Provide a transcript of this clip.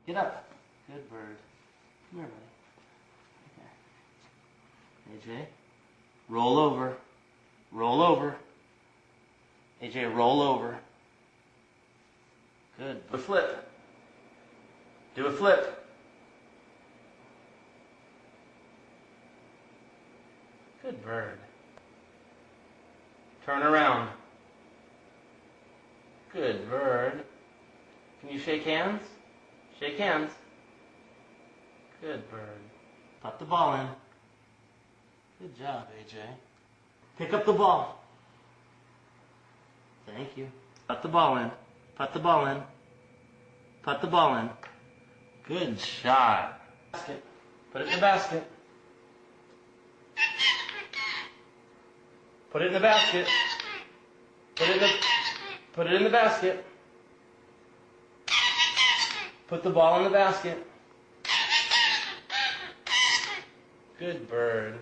Get up. Good bird. Come here, buddy. Okay. AJ, roll over. Roll over. AJ, roll over. Good. Do a flip. Do a flip. Good bird. Turn around. Good bird. Can you shake hands? Shake hands. Good bird. Put the ball in. Good job, AJ. Pick up the ball. Thank you. Put the ball in. Put the ball in. Put the ball in. Good shot. Basket. Put it in the basket. Put it in the basket. Put it in the basket. Put the ball in the basket. Good bird.